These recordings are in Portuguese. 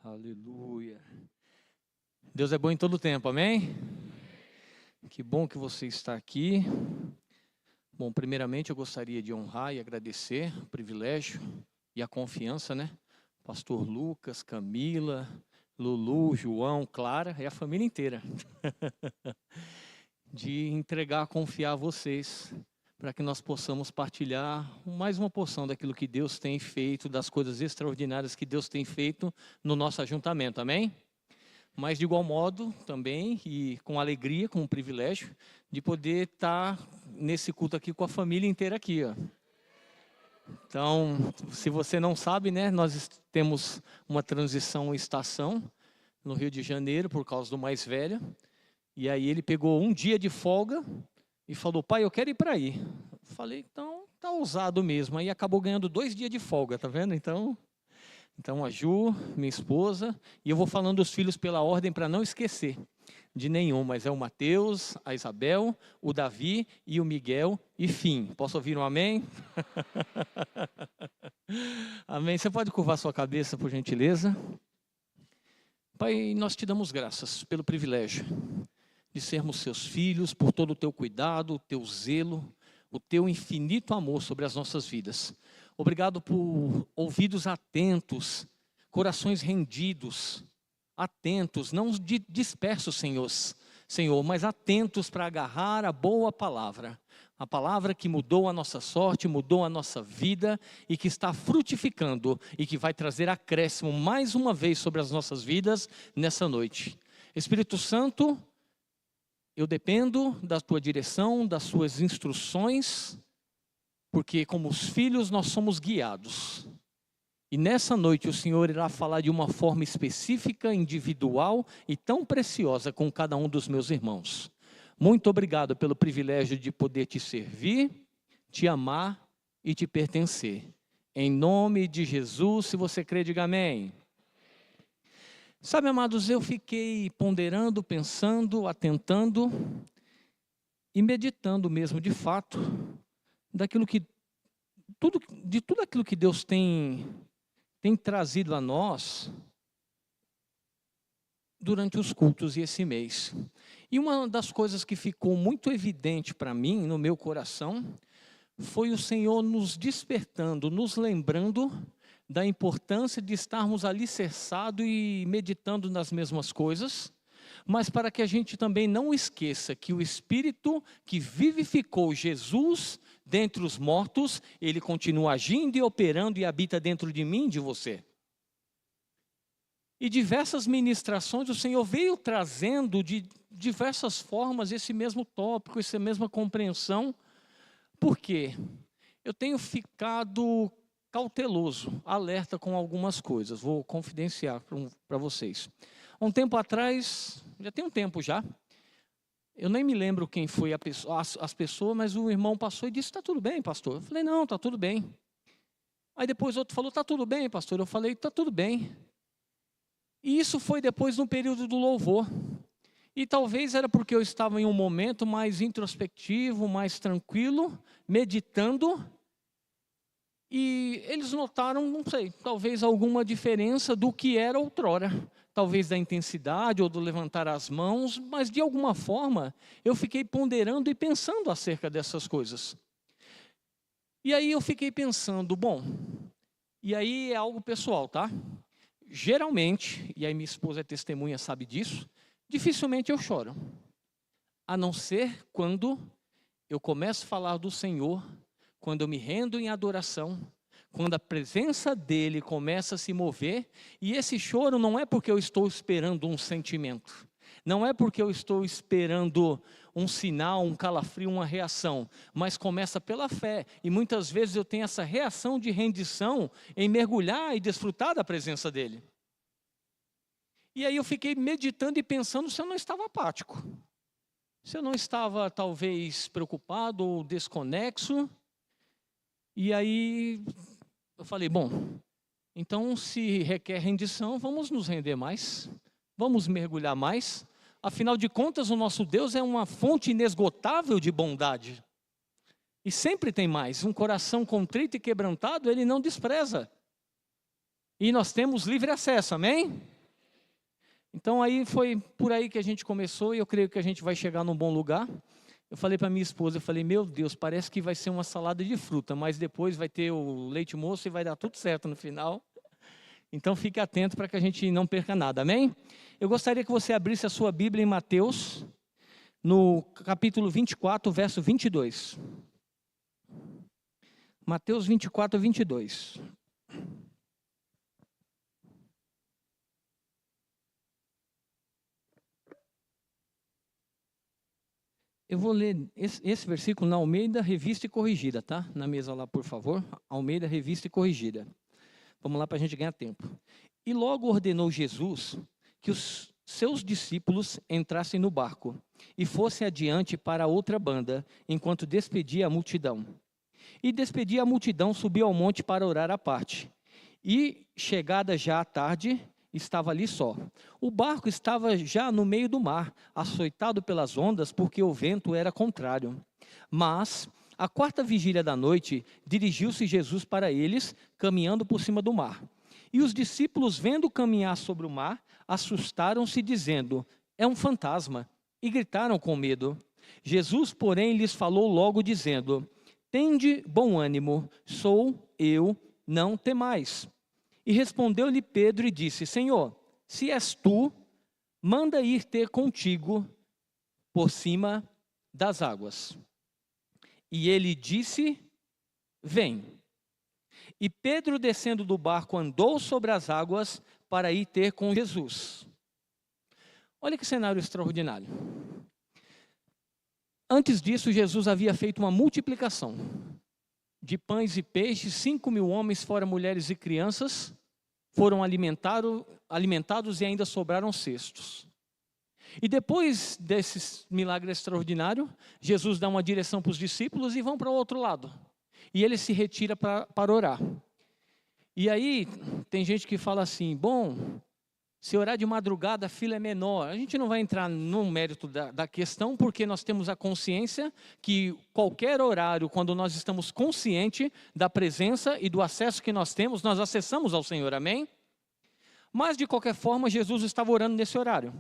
Aleluia. Deus é bom em todo tempo, amém? Que bom que você está aqui. Bom, primeiramente eu gostaria de honrar e agradecer o privilégio e a confiança, né? Pastor Lucas, Camila, Lulu, João, Clara e a família inteira. De entregar, confiar a vocês, para que nós possamos partilhar mais uma porção daquilo que Deus tem feito, das coisas extraordinárias que Deus tem feito no nosso ajuntamento, amém? Mas de igual modo também, e com alegria, com o privilégio, de poder estar nesse culto aqui com a família inteira aqui, ó. Então, se você não sabe, né, nós temos uma transição estação no Rio de Janeiro, por causa do mais velho, e aí ele pegou um dia de folga, e falou, pai, eu quero ir para aí. Eu falei, então, tá ousado mesmo. Aí acabou ganhando 2 dias de folga, tá vendo? Então a Ju, minha esposa, e eu vou falando os filhos pela ordem para não esquecer de nenhum, mas é o Mateus, a Isabel, o Davi e o Miguel, e fim. Posso ouvir um amém? Amém. Você pode curvar sua cabeça, por gentileza? Pai, nós te damos graças pelo privilégio de sermos seus filhos, por todo o teu cuidado, o teu zelo, o teu infinito amor sobre as nossas vidas. Obrigado por ouvidos atentos, corações rendidos, atentos, não dispersos, Senhor, mas atentos para agarrar a boa palavra. A palavra que mudou a nossa sorte, mudou a nossa vida e que está frutificando e que vai trazer acréscimo mais uma vez sobre as nossas vidas nessa noite. Espírito Santo, eu dependo da tua direção, das suas instruções, porque como os filhos nós somos guiados. E nessa noite o Senhor irá falar de uma forma específica, individual e tão preciosa com cada um dos meus irmãos. Muito obrigado pelo privilégio de poder te servir, te amar e te pertencer. Em nome de Jesus, se você crê, diga amém. Sabe, amados, eu fiquei ponderando, pensando, atentando e meditando mesmo, de fato, de tudo aquilo que Deus tem trazido a nós durante os cultos e esse mês. E uma das coisas que ficou muito evidente para mim, no meu coração, foi o Senhor nos despertando, nos lembrando da importância de estarmos alicerçados e meditando nas mesmas coisas, mas para que a gente também não esqueça que o Espírito que vivificou Jesus dentre os mortos, ele continua agindo e operando e habita dentro de mim e de você. E diversas ministrações o Senhor veio trazendo de diversas formas esse mesmo tópico, essa mesma compreensão. Por quê? Eu tenho ficado cauteloso, alerta com algumas coisas. Vou confidenciar para vocês. Um tempo atrás, já tem um tempo já, eu nem me lembro quem foi as pessoas, mas o irmão passou e disse, está tudo bem, pastor? Eu falei, não, está tudo bem. Aí depois outro falou, está tudo bem, pastor? Eu falei, está tudo bem. E isso foi depois no período do louvor. E talvez era porque eu estava em um momento mais introspectivo, mais tranquilo, meditando. E eles notaram, não sei, talvez alguma diferença do que era outrora. Talvez da intensidade ou do levantar as mãos, mas de alguma forma eu fiquei ponderando e pensando acerca dessas coisas. E aí eu fiquei pensando, bom, e aí é algo pessoal, tá? Geralmente, e aí minha esposa é testemunha, sabe disso, dificilmente eu choro. A não ser quando eu começo a falar do Senhor, quando eu me rendo em adoração, quando a presença dele começa a se mover, e esse choro não é porque eu estou esperando um sentimento, não é porque eu estou esperando um sinal, um calafrio, uma reação, mas começa pela fé, e muitas vezes eu tenho essa reação de rendição em mergulhar e desfrutar da presença dele. E aí eu fiquei meditando e pensando se eu não estava apático, se eu não estava talvez preocupado ou desconexo. E aí eu falei, bom, então se requer rendição, vamos nos render mais, vamos mergulhar mais. Afinal de contas, o nosso Deus é uma fonte inesgotável de bondade. E sempre tem mais. Um coração contrito e quebrantado, ele não despreza. E nós temos livre acesso, amém? Então aí foi por aí que a gente começou e eu creio que a gente vai chegar num bom lugar. Eu falei para minha esposa, eu falei, meu Deus, parece que vai ser uma salada de fruta, mas depois vai ter o leite moço e vai dar tudo certo no final. Então fique atento para que a gente não perca nada, amém? Eu gostaria que você abrisse a sua Bíblia em Mateus, no capítulo 24, verso 22. Mateus 24, 22. Eu vou ler esse versículo na Almeida Revista e Corrigida, tá? Na mesa lá, por favor. Almeida Revista e Corrigida. Vamos lá para a gente ganhar tempo. E logo ordenou Jesus que os seus discípulos entrassem no barco e fossem adiante para a outra banda, enquanto despedia a multidão. E despedia a multidão, subiu ao monte para orar à parte. E, chegada já a tarde, estava ali só. O barco estava já no meio do mar, açoitado pelas ondas, porque o vento era contrário. Mas, à quarta vigília da noite, dirigiu-se Jesus para eles, caminhando por cima do mar. E os discípulos, vendo caminhar sobre o mar, assustaram-se, dizendo, é um fantasma, e gritaram com medo. Jesus, porém, lhes falou logo, dizendo, tende bom ânimo, sou eu, não temais. E respondeu-lhe Pedro e disse, Senhor, se és tu, manda ir ter contigo por cima das águas. E ele disse, vem. E Pedro, descendo do barco, andou sobre as águas para ir ter com Jesus. Olha que cenário extraordinário. Antes disso, Jesus havia feito uma multiplicação de pães e peixes, 5.000 homens, fora mulheres e crianças, foram alimentados e ainda sobraram cestos. E depois desse milagre extraordinário, Jesus dá uma direção para os discípulos e vão para o outro lado. E ele se retira para orar. E aí, tem gente que fala assim, bom, se orar de madrugada, a fila é menor. A gente não vai entrar no mérito da questão, porque nós temos a consciência que qualquer horário, quando nós estamos conscientes da presença e do acesso que nós temos, nós acessamos ao Senhor, amém? Mas, de qualquer forma, Jesus estava orando nesse horário.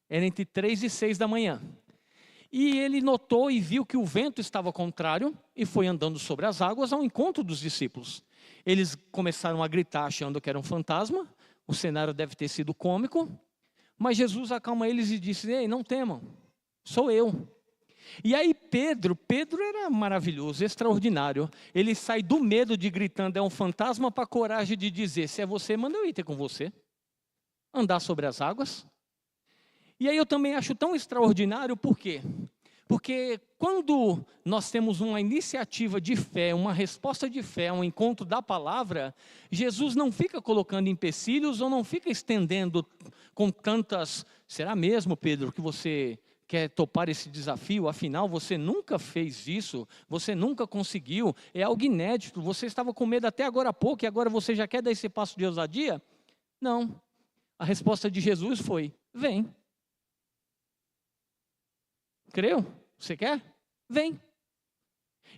Era entre 3 e 6 da manhã. E ele notou e viu que o vento estava contrário e foi andando sobre as águas ao encontro dos discípulos. Eles começaram a gritar achando que era um fantasma. O cenário deve ter sido cômico, mas Jesus acalma eles e disse, ei, não temam, sou eu. E aí Pedro era maravilhoso, extraordinário. Ele sai do medo de gritando, é um fantasma, para a coragem de dizer, se é você, manda eu ir ter com você. Andar sobre as águas. E aí eu também acho tão extraordinário, por quê? Porque quando nós temos uma iniciativa de fé, uma resposta de fé, um encontro da palavra, Jesus não fica colocando empecilhos ou não fica estendendo com tantas... Será mesmo, Pedro, que você quer topar esse desafio? Afinal, você nunca fez isso, você nunca conseguiu, é algo inédito, você estava com medo até agora há pouco e agora você já quer dar esse passo de ousadia? Não. A resposta de Jesus foi, vem. Creu? Você quer? Vem.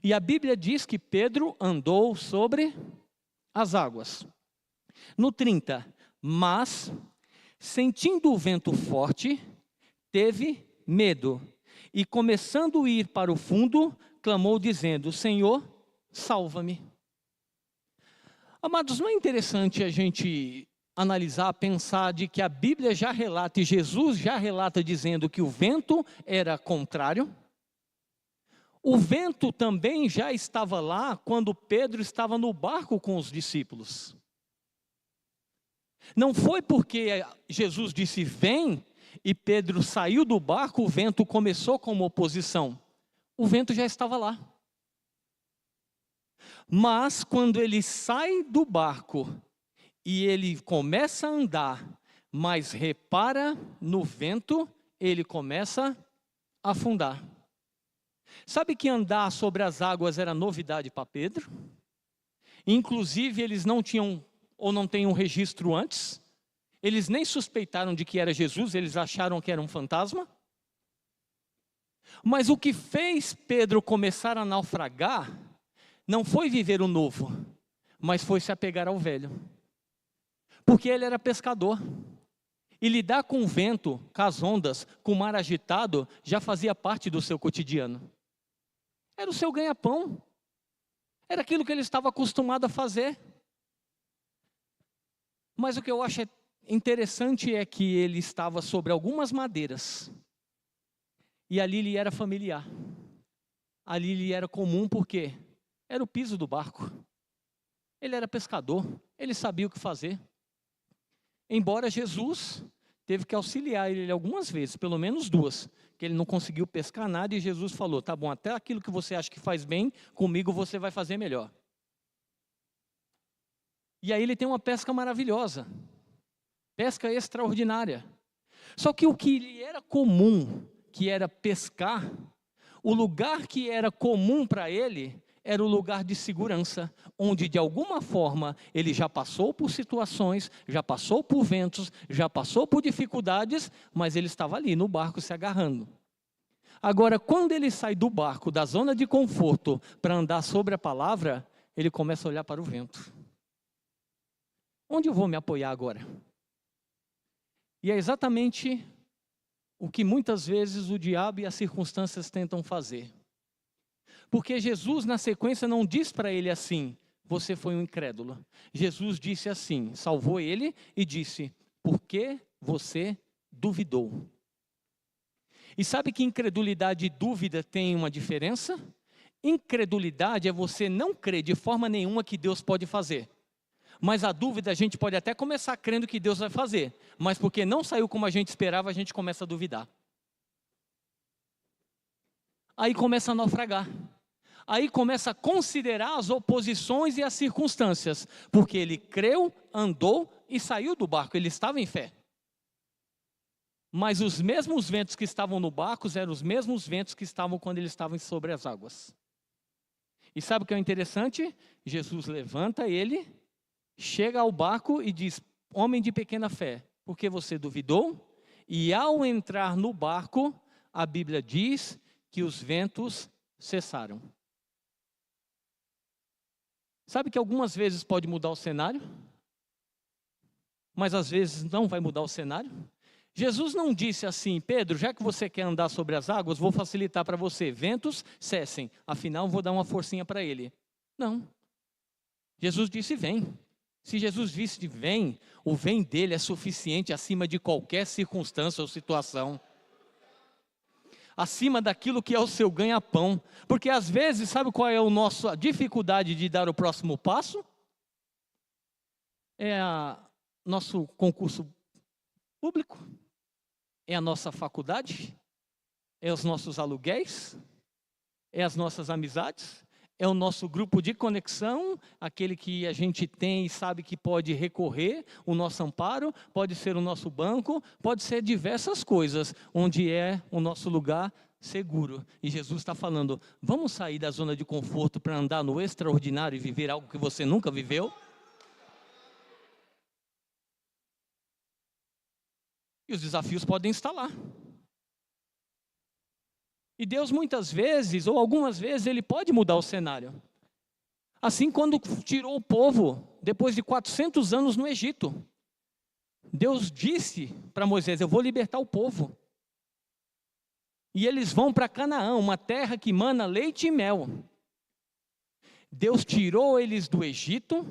E a Bíblia diz que Pedro andou sobre as águas. No 30, mas, sentindo o vento forte, teve medo. E começando a ir para o fundo, clamou dizendo, Senhor, salva-me. Amados, não é interessante a gente analisar, pensar de que a Bíblia já relata, e Jesus já relata dizendo que o vento era contrário? O vento também já estava lá quando Pedro estava no barco com os discípulos. Não foi porque Jesus disse vem e Pedro saiu do barco, o vento começou como oposição. O vento já estava lá. Mas quando ele sai do barco e ele começa a andar, mas repara no vento, ele começa a afundar. Sabe que andar sobre as águas era novidade para Pedro? Inclusive eles não tinham ou não têm um registro antes. Eles nem suspeitaram de que era Jesus, eles acharam que era um fantasma. Mas o que fez Pedro começar a naufragar não foi viver o novo, mas foi se apegar ao velho. Porque ele era pescador. E lidar com o vento, com as ondas, com o mar agitado, já fazia parte do seu cotidiano. Era o seu ganha-pão. Era aquilo que ele estava acostumado a fazer. Mas o que eu acho interessante é que ele estava sobre algumas madeiras. E ali lhe era familiar. Ali lhe era comum porque era o piso do barco. Ele era pescador, ele sabia o que fazer. Embora Jesus teve que auxiliar ele algumas vezes, pelo menos duas, que ele não conseguiu pescar nada e Jesus falou, tá bom, até aquilo que você acha que faz bem, comigo você vai fazer melhor. E aí ele tem uma pesca maravilhosa, pesca extraordinária. Só que o que lhe era comum, que era pescar, o lugar que era comum para ele era o lugar de segurança, onde de alguma forma ele já passou por situações, já passou por ventos, já passou por dificuldades, mas ele estava ali no barco se agarrando. Agora, quando ele sai do barco, da zona de conforto, para andar sobre a palavra, ele começa a olhar para o vento. Onde eu vou me apoiar agora? E é exatamente o que muitas vezes o diabo e as circunstâncias tentam fazer. Porque Jesus, na sequência, não diz para ele assim, você foi um incrédulo. Jesus disse assim, salvou ele e disse, por que você duvidou? E sabe que incredulidade e dúvida tem uma diferença? Incredulidade é você não crer de forma nenhuma que Deus pode fazer. Mas a dúvida a gente pode até começar crendo que Deus vai fazer. Mas porque não saiu como a gente esperava, a gente começa a duvidar. Aí começa a naufragar. Aí começa a considerar as oposições e as circunstâncias. Porque ele creu, andou e saiu do barco. Ele estava em fé. Mas os mesmos ventos que estavam no barco eram os mesmos ventos que estavam quando ele estava sobre as águas. E sabe o que é interessante? Jesus levanta ele, chega ao barco e diz, homem de pequena fé, por que você duvidou? E ao entrar no barco, a Bíblia diz que os ventos cessaram. Sabe que algumas vezes pode mudar o cenário, mas às vezes não vai mudar o cenário? Jesus não disse assim, Pedro, já que você quer andar sobre as águas, vou facilitar para você, ventos cessem, afinal vou dar uma forcinha para ele. Não. Jesus disse, vem. Se Jesus disse vem, o vem dele é suficiente acima de qualquer circunstância ou situação. Acima daquilo que é o seu ganha-pão. Porque às vezes, sabe qual é a nossa dificuldade de dar o próximo passo? É nosso concurso público? É a nossa faculdade? É os nossos aluguéis? É as nossas amizades? É o nosso grupo de conexão, aquele que a gente tem e sabe que pode recorrer, o nosso amparo, pode ser o nosso banco, pode ser diversas coisas, onde é o nosso lugar seguro. E Jesus está falando, vamos sair da zona de conforto para andar no extraordinário e viver algo que você nunca viveu? E os desafios podem estar lá. E Deus muitas vezes, ou algumas vezes, Ele pode mudar o cenário. Assim quando tirou o povo, depois de 400 anos no Egito. Deus disse para Moisés, eu vou libertar o povo. E eles vão para Canaã, uma terra que mana leite e mel. Deus tirou eles do Egito,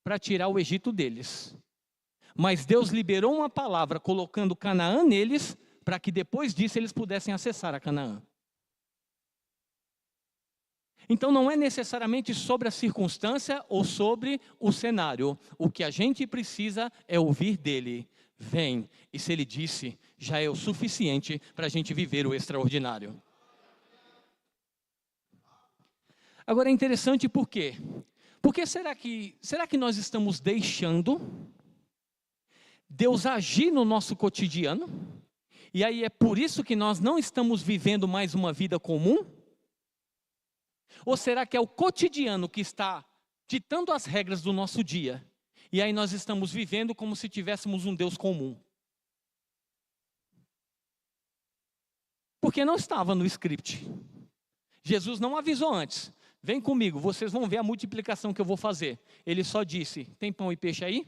para tirar o Egito deles. Mas Deus liberou uma palavra, colocando Canaã neles, para que depois disso eles pudessem acessar a Canaã. Então não é necessariamente sobre a circunstância ou sobre o cenário. O que a gente precisa é ouvir dele. Vem. E se ele disse, já é o suficiente para a gente viver o extraordinário. Agora é interessante por quê? Porque será que nós estamos deixando Deus agir no nosso cotidiano? E aí é por isso que nós não estamos vivendo mais uma vida comum? Ou será que é o cotidiano que está ditando as regras do nosso dia? E aí nós estamos vivendo como se tivéssemos um Deus comum? Porque não estava no script. Jesus não avisou antes. Vem comigo, vocês vão ver a multiplicação que eu vou fazer. Ele só disse, tem pão e peixe aí?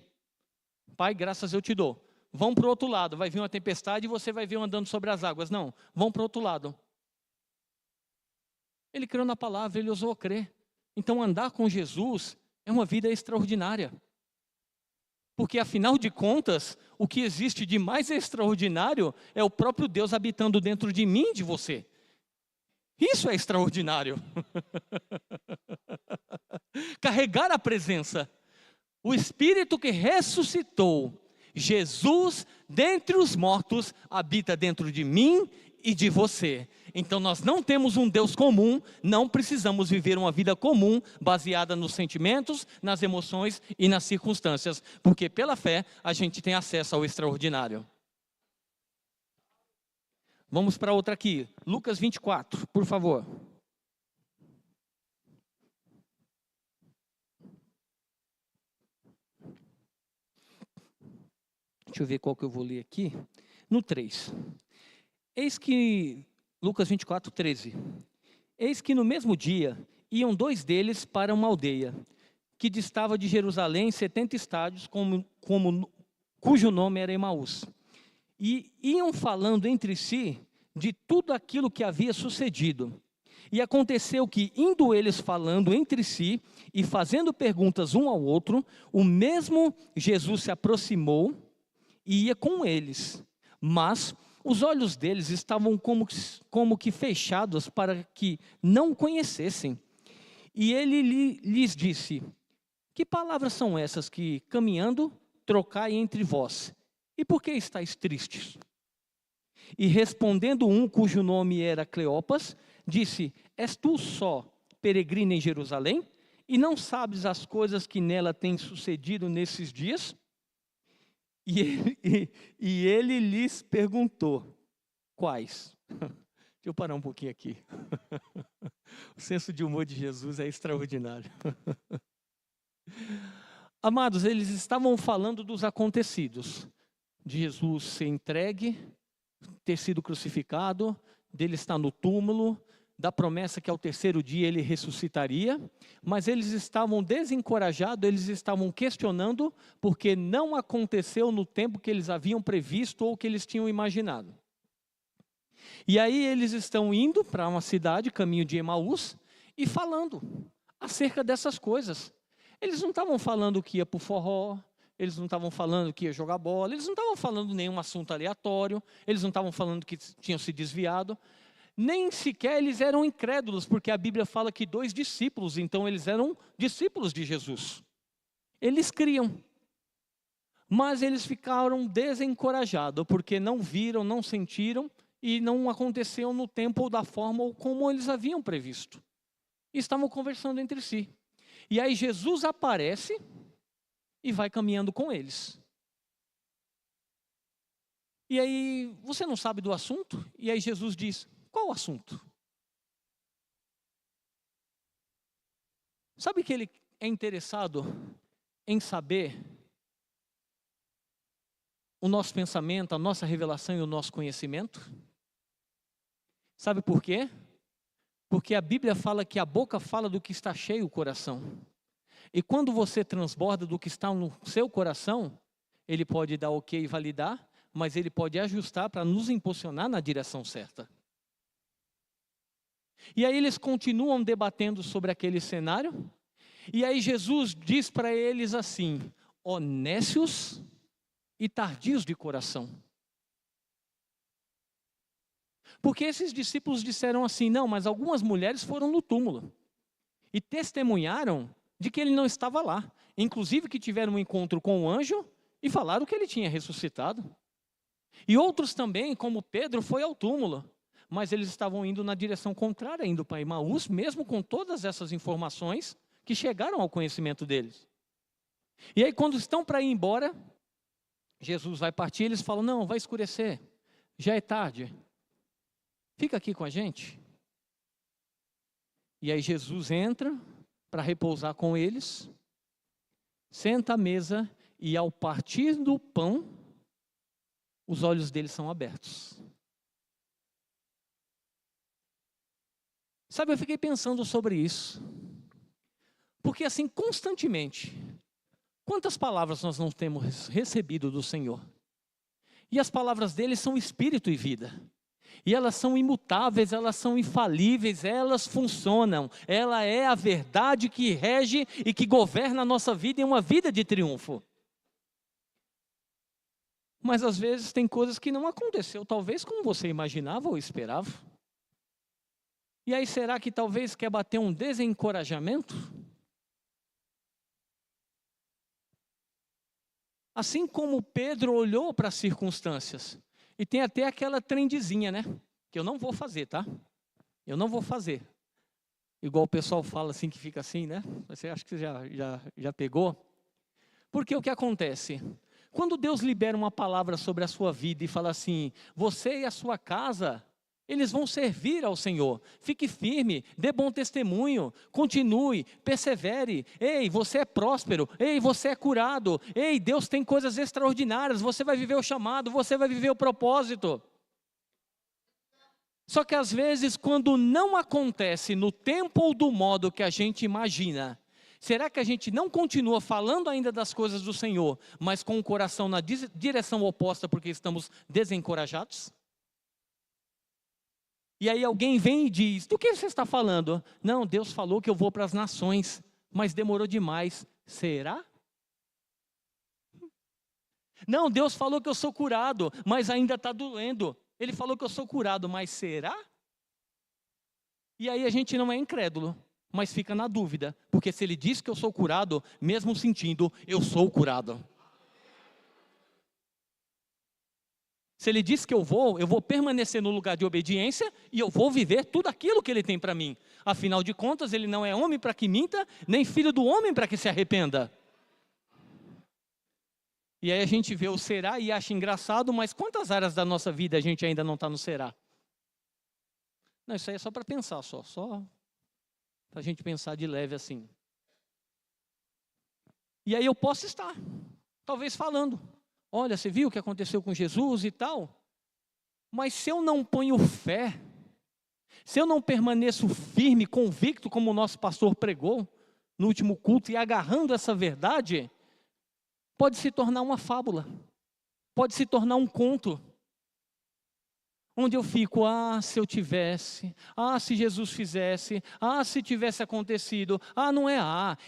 Pai, graças eu te dou. vão para o outro lado, vai vir uma tempestade e você vai ver andando sobre as águas. Não, vão para o outro lado. Ele creu na palavra, ele ousou crer. Então andar com Jesus é uma vida extraordinária. Porque afinal de contas, o que existe de mais extraordinário é o próprio Deus habitando dentro de mim e de você. Isso é extraordinário. Carregar a presença. O Espírito que ressuscitou Jesus dentre os mortos habita dentro de mim e de você. Então nós não temos um Deus comum, não precisamos viver uma vida comum baseada nos sentimentos, nas emoções e nas circunstâncias, porque pela fé a gente tem acesso ao extraordinário. Vamos para outra aqui, Lucas 24, por favor. Deixa eu ver qual que eu vou ler aqui. No 3. Eis que, Lucas 24, 13. Eis que no mesmo dia iam 2 deles para uma aldeia, que distava de Jerusalém 70 estádios, cujo nome era Emaús. E iam falando entre si de tudo aquilo que havia sucedido. E aconteceu que, indo eles falando entre si e fazendo perguntas um ao outro, o mesmo Jesus se aproximou e ia com eles, mas os olhos deles estavam como que fechados para que não o conhecessem. E ele lhes disse: que palavras são essas que, caminhando, trocai entre vós? E por que estáis tristes? E respondendo um, cujo nome era Cleopas, disse: és tu só peregrino em Jerusalém? E não sabes as coisas que nela têm sucedido nesses dias? E ele lhes perguntou: quais? Deixa eu parar um pouquinho aqui. O senso de humor de Jesus é extraordinário. Amados, eles estavam falando dos acontecidos. De Jesus ser entregue, ter sido crucificado, dele estar no túmulo, da promessa que ao terceiro dia ele ressuscitaria, mas eles estavam desencorajados, eles estavam questionando, porque não aconteceu no tempo que eles haviam previsto ou que eles tinham imaginado. E aí eles estão indo para uma cidade, caminho de Emaús, e falando acerca dessas coisas. Eles não estavam falando que ia para o forró, eles não estavam falando que ia jogar bola, eles não estavam falando nenhum assunto aleatório, eles não estavam falando que tinham se desviado. Nem sequer eles eram incrédulos, porque a Bíblia fala que 2 discípulos, então eles eram discípulos de Jesus. Eles criam, mas eles ficaram desencorajados, porque não viram, não sentiram, e não aconteceu no tempo ou da forma ou como eles haviam previsto. E estavam conversando entre si. E aí Jesus aparece e vai caminhando com eles. E aí, você não sabe do assunto? E aí Jesus diz: qual o assunto? Sabe que ele é interessado em saber o nosso pensamento, a nossa revelação e o nosso conhecimento? Sabe por quê? Porque a Bíblia fala que a boca fala do que está cheio o coração. E quando você transborda do que está no seu coração, ele pode dar ok e validar, mas ele pode ajustar para nos impulsionar na direção certa. E aí eles continuam debatendo sobre aquele cenário, e aí Jesus diz para eles assim: ó nécios e tardios de coração. Porque esses discípulos disseram assim: não, mas algumas mulheres foram no túmulo e testemunharam de que ele não estava lá, inclusive que tiveram um encontro com o anjo e falaram que ele tinha ressuscitado. E outros também, como Pedro, foi ao túmulo, mas eles estavam indo na direção contrária, indo para Emaús, mesmo com todas essas informações que chegaram ao conhecimento deles. E aí quando estão para ir embora, Jesus vai partir, eles falam: não, vai escurecer, já é tarde, fica aqui com a gente. E aí Jesus entra para repousar com eles, senta à mesa e ao partir do pão, os olhos deles são abertos. Sabe, eu fiquei pensando sobre isso, porque assim, constantemente, quantas palavras nós não temos recebido do Senhor? E as palavras dele são espírito e vida. E elas são imutáveis, elas são infalíveis, elas funcionam. Ela é a verdade que rege e que governa a nossa vida em uma vida de triunfo. Mas às vezes tem coisas que não aconteceu, talvez como você imaginava ou esperava. E aí será que talvez quer bater um desencorajamento? Assim como Pedro olhou para as circunstâncias, e tem até aquela trendezinha, né? Que eu não vou fazer, tá? Eu não vou fazer. Igual o pessoal fala assim, que fica assim, né? Você acha que você já pegou? Porque o que acontece? Quando Deus libera uma palavra sobre a sua vida e fala assim, você e a sua casa, eles vão servir ao Senhor. Fique firme, dê bom testemunho, continue, persevere. Ei, você é próspero. Ei, você é curado. Ei, Deus tem coisas extraordinárias. Você vai viver o chamado, você vai viver o propósito. Só que às vezes, quando não acontece no tempo ou do modo que a gente imagina, será que a gente não continua falando ainda das coisas do Senhor, mas com o coração na direção oposta porque estamos desencorajados? E aí alguém vem e diz, do que você está falando? Não, Deus falou que eu vou para as nações, mas demorou demais. Será? Não, Deus falou que eu sou curado, mas ainda está doendo. Ele falou que eu sou curado, mas será? E aí a gente não é incrédulo, mas fica na dúvida, porque se ele diz que eu sou curado, mesmo sentindo, eu sou curado. Se ele diz que eu vou permanecer no lugar de obediência e eu vou viver tudo aquilo que ele tem para mim. Afinal de contas, ele não é homem para que minta, nem filho do homem para que se arrependa. E aí a gente vê o será e acha engraçado, mas quantas áreas da nossa vida a gente ainda não está no será? Não, isso aí é só para pensar, só para a gente pensar de leve assim. E aí eu posso estar, talvez falando, olha, você viu o que aconteceu com Jesus e tal? Mas se eu não ponho fé, se eu não permaneço firme, convicto, como o nosso pastor pregou no último culto, e agarrando essa verdade, pode se tornar uma fábula, pode se tornar um conto, onde eu fico, se eu tivesse, se Jesus fizesse, se tivesse acontecido, não é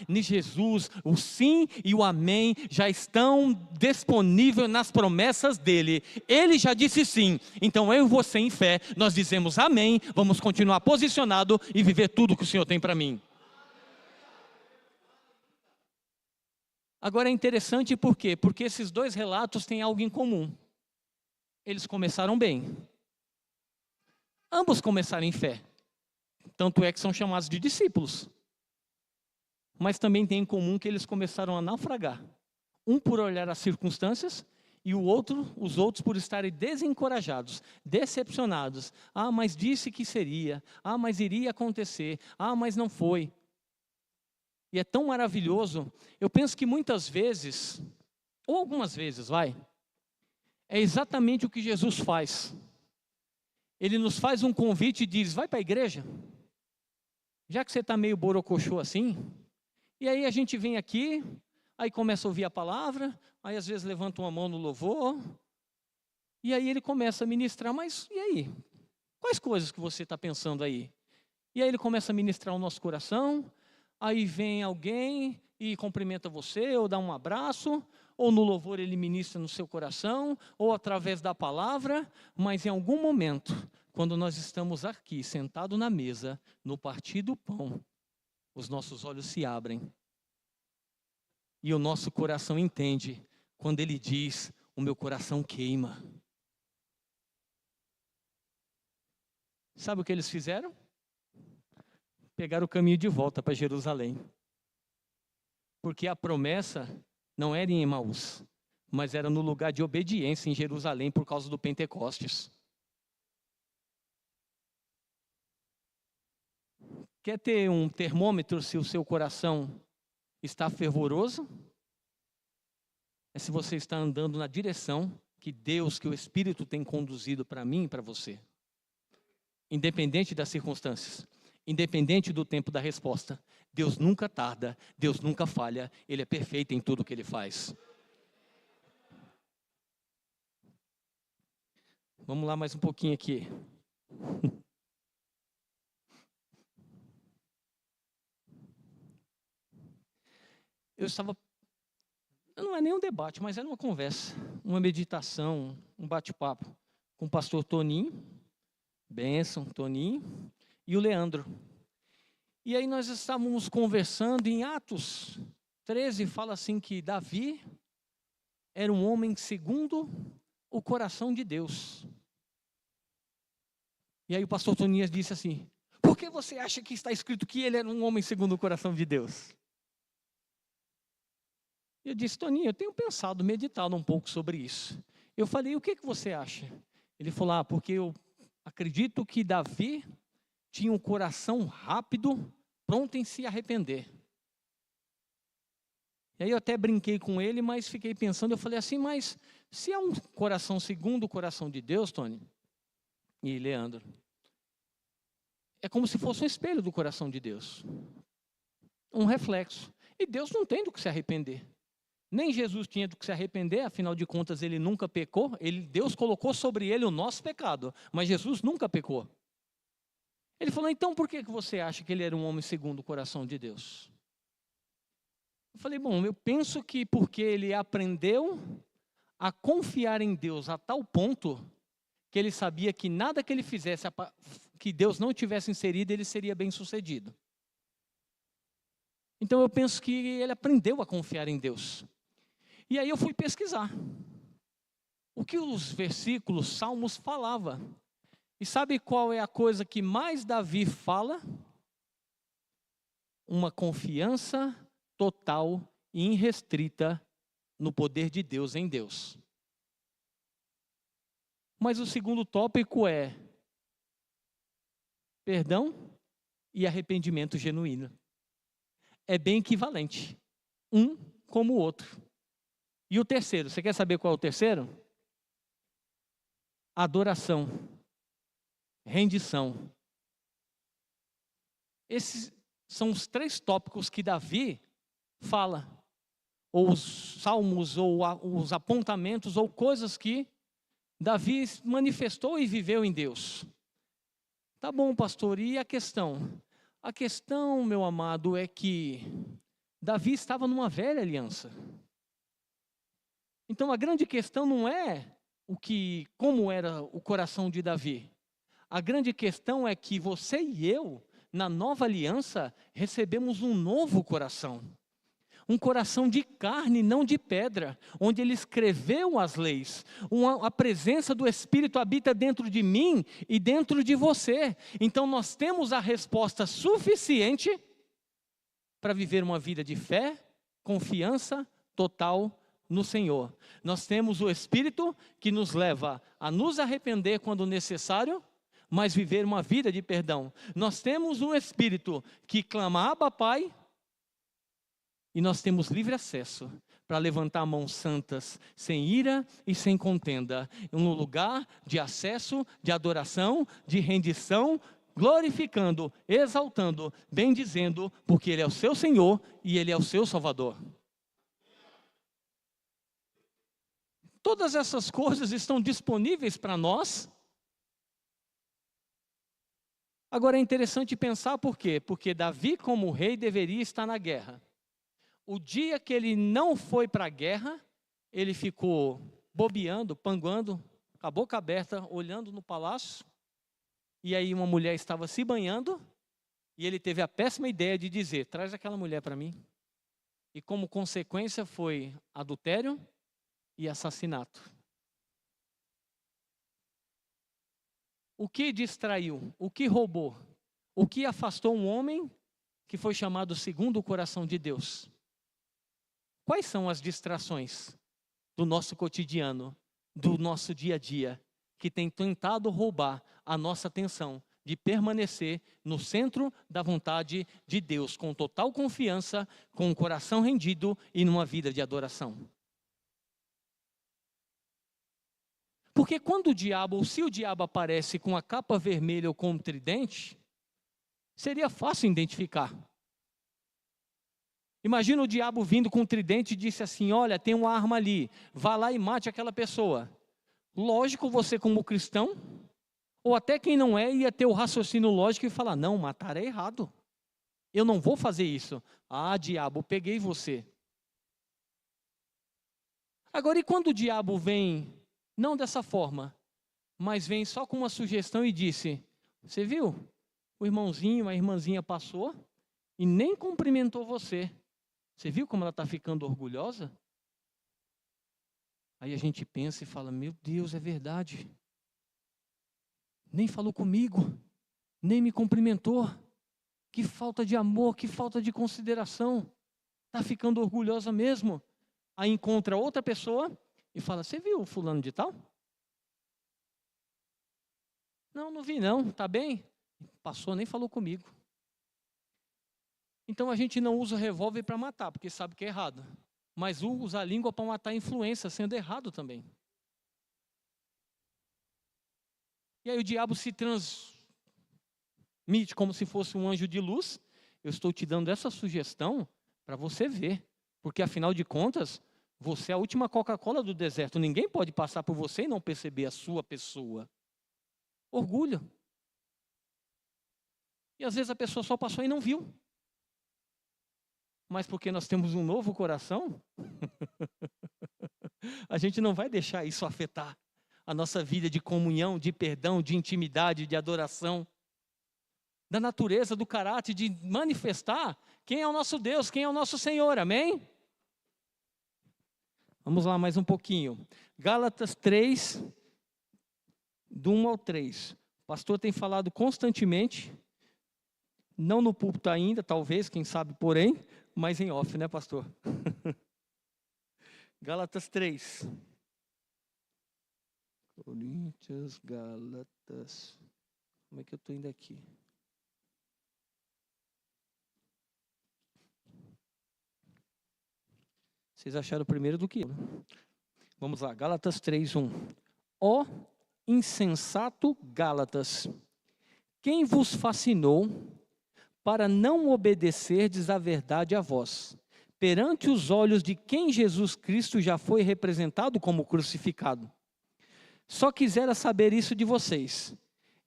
em Jesus, o sim e o amém já estão disponíveis nas promessas dele, ele já disse sim, então eu e você em fé, nós dizemos amém, vamos continuar posicionado e viver tudo que o Senhor tem para mim. Agora é interessante por quê? Porque esses dois relatos têm algo em comum, eles começaram bem. Ambos começaram em fé, tanto é que são chamados de discípulos. Mas também tem em comum que eles começaram a naufragar. Um por olhar as circunstâncias e os outros por estarem desencorajados, decepcionados. Mas disse que seria. Mas iria acontecer. Mas não foi. E é tão maravilhoso. Eu penso que muitas vezes, ou algumas vezes, é exatamente o que Jesus faz. Ele nos faz um convite e diz, vai para a igreja, já que você está meio borocochô assim, e aí a gente vem aqui, aí começa a ouvir a palavra, aí às vezes levanta uma mão no louvor, e aí ele começa a ministrar, mas e aí? Quais coisas que você está pensando aí? E aí ele começa a ministrar o nosso coração, aí vem alguém e cumprimenta você, ou dá um abraço, ou no louvor ele ministra no seu coração, ou através da palavra, mas em algum momento, quando nós estamos aqui, sentados na mesa, no partir do pão, os nossos olhos se abrem, e o nosso coração entende, quando ele diz, o meu coração queima. Sabe o que eles fizeram? Pegaram o caminho de volta para Jerusalém. Porque a promessa não era em Emaús, mas era no lugar de obediência em Jerusalém por causa do Pentecostes. Quer ter um termômetro se o seu coração está fervoroso? É se você está andando na direção que Deus, que o Espírito tem conduzido para mim e para você. Independente das circunstâncias, independente do tempo da resposta, Deus nunca tarda, Deus nunca falha, Ele é perfeito em tudo que Ele faz. Vamos lá mais um pouquinho aqui. Eu estava, não é nem um debate, mas era uma conversa, uma meditação, um bate-papo com o pastor Toninho, Benção, Toninho, e o Leandro. E aí nós estávamos conversando em Atos 13, fala assim que Davi era um homem segundo o coração de Deus. E aí o pastor Toninho disse assim: por que você acha que está escrito que ele era um homem segundo o coração de Deus? Eu disse: Toninho, eu tenho pensado, meditado um pouco sobre isso. Eu falei: o que você acha? Ele falou: porque eu acredito que Davi tinha um coração rápido, pronto em se arrepender. E aí eu até brinquei com ele, mas fiquei pensando, eu falei assim: mas se é um coração segundo o coração de Deus, Tony e Leandro, é como se fosse um espelho do coração de Deus, um reflexo. E Deus não tem do que se arrepender. Nem Jesus tinha do que se arrepender, afinal de contas ele nunca pecou. Deus colocou sobre ele o nosso pecado, mas Jesus nunca pecou. Ele falou: então por que você acha que ele era um homem segundo o coração de Deus? Eu falei: bom, eu penso que porque ele aprendeu a confiar em Deus a tal ponto que ele sabia que nada que ele fizesse que Deus não tivesse inserido, ele seria bem sucedido. Então eu penso que ele aprendeu a confiar em Deus. E aí eu fui pesquisar o que os versículos, salmos falava. E sabe qual é a coisa que mais Davi fala? Uma confiança total e irrestrita no poder de Deus em Deus. Mas o segundo tópico é perdão e arrependimento genuíno. É bem equivalente, um como o outro. E o terceiro, você quer saber qual é o terceiro? Adoração, rendição. Esses são os três tópicos que Davi fala, ou os salmos, ou os apontamentos, ou coisas que Davi manifestou e viveu em Deus. Tá bom, pastor, e a questão? A questão, meu amado, é que Davi estava numa velha aliança. Então a grande questão não é como era o coração de Davi. A grande questão é que você e eu, na nova aliança, recebemos um novo coração. Um coração de carne, não de pedra, onde ele escreveu as leis. A presença do Espírito habita dentro de mim e dentro de você. Então nós temos a resposta suficiente para viver uma vida de fé, confiança total no Senhor. Nós temos o Espírito que nos leva a nos arrepender quando necessário, mas viver uma vida de perdão. Nós temos um Espírito que clama: Abba, Pai. E nós temos livre acesso para levantar mãos santas, sem ira e sem contenda, no lugar de acesso, de adoração, de rendição, glorificando, exaltando, bendizendo, porque Ele é o seu Senhor e Ele é o seu Salvador. Todas essas coisas estão disponíveis para nós. Agora é interessante pensar por quê? Porque Davi, como rei, deveria estar na guerra. O dia que ele não foi para a guerra, ele ficou bobeando, panguando, com a boca aberta, olhando no palácio. E aí uma mulher estava se banhando, e ele teve a péssima ideia de dizer: traz aquela mulher para mim. E como consequência foi adultério e assassinato. O que distraiu? O que roubou? O que afastou um homem que foi chamado segundo o coração de Deus? Quais são as distrações do nosso cotidiano, do nosso dia a dia, que tem tentado roubar a nossa atenção de permanecer no centro da vontade de Deus, com total confiança, com o coração rendido e numa vida de adoração? Porque quando o diabo, ou se o diabo aparece com a capa vermelha ou com um tridente, seria fácil identificar. Imagina o diabo vindo com um tridente e disse assim: olha, tem uma arma ali, vá lá e mate aquela pessoa. Lógico, você como cristão, ou até quem não é, ia ter o raciocínio lógico e falar, não, matar é errado. Eu não vou fazer isso. Ah, diabo, peguei você. Agora, e quando o diabo vem, não dessa forma, mas vem só com uma sugestão e disse, você viu? O irmãozinho, a irmãzinha passou e nem cumprimentou você. Você viu como ela está ficando orgulhosa? Aí a gente pensa e fala, meu Deus, é verdade. Nem falou comigo, nem me cumprimentou. Que falta de amor, que falta de consideração. Está ficando orgulhosa mesmo. Aí encontra outra pessoa e fala, você viu o fulano de tal? Não, não vi não, tá bem? Passou, nem falou comigo. Então a gente não usa revólver para matar, porque sabe que é errado. Mas usa a língua para matar a influência, sendo errado também. E aí o diabo se transmite como se fosse um anjo de luz. Eu estou te dando essa sugestão para você ver. Porque afinal de contas, você é a última Coca-Cola do deserto. Ninguém pode passar por você e não perceber a sua pessoa. Orgulho. E às vezes a pessoa só passou e não viu. Mas porque nós temos um novo coração, a gente não vai deixar isso afetar a nossa vida de comunhão, de perdão, de intimidade, de adoração, da natureza, do caráter, de manifestar quem é o nosso Deus, quem é o nosso Senhor, amém? Vamos lá mais um pouquinho. Gálatas 3, do 1 ao 3. O pastor tem falado constantemente, não no púlpito ainda, talvez, quem sabe, porém, mas em off, né, pastor? Gálatas 3. Coríntios, Gálatas. Como é que eu estou indo aqui? Vocês acharam primeiro do que eu. Vamos lá, Gálatas 3, 1. Ó insensato Gálatas, quem vos fascinou para não obedecerdes à verdade a vós, perante os olhos de quem Jesus Cristo já foi representado como crucificado? Só quisera saber isso de vocês.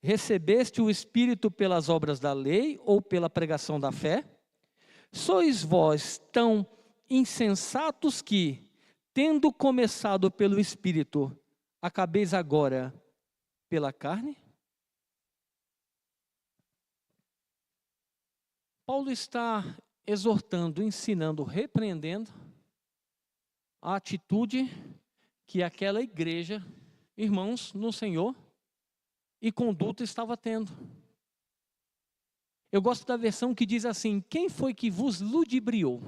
Recebeste o Espírito pelas obras da lei ou pela pregação da fé? Sois vós tão insensatos que, tendo começado pelo Espírito, acabeis agora pela carne? Paulo está exortando, ensinando, repreendendo a atitude que aquela igreja, irmãos no Senhor, e conduta estava tendo. Eu gosto da versão que diz assim, quem foi que vos ludibriou?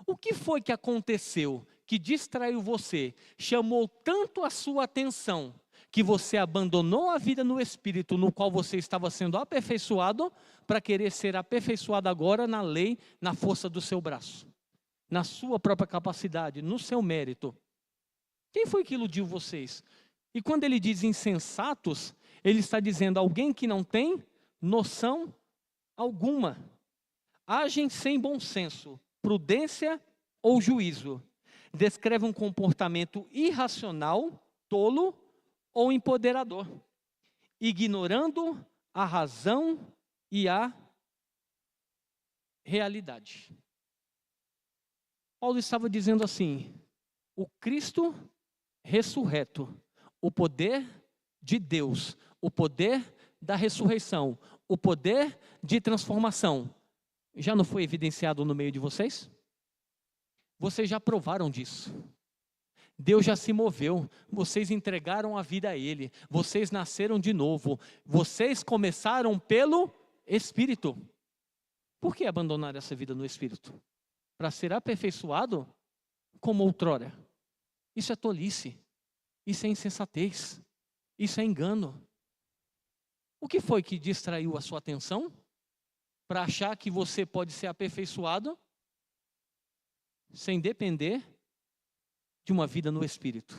O que foi que aconteceu que distraiu você, chamou tanto a sua atenção, que você abandonou a vida no Espírito, no qual você estava sendo aperfeiçoado, para querer ser aperfeiçoado agora na lei, na força do seu braço, na sua própria capacidade, no seu mérito? Quem foi que iludiu vocês? E quando ele diz insensatos, ele está dizendo alguém que não tem noção alguma, agem sem bom senso, prudência ou juízo, descreve um comportamento irracional, tolo ou empoderador, ignorando a razão e a realidade. Paulo estava dizendo assim, o Cristo ressurreto, o poder de Deus, o poder da ressurreição, o poder de transformação, já não foi evidenciado no meio de vocês? Vocês já provaram disso. Deus já se moveu, vocês entregaram a vida a Ele, vocês nasceram de novo, vocês começaram pelo Espírito. Por que abandonar essa vida no Espírito? Para ser aperfeiçoado como outrora. Isso é tolice, isso é insensatez, isso é engano. O que foi que distraiu a sua atenção para achar que você pode ser aperfeiçoado sem depender de uma vida no Espírito,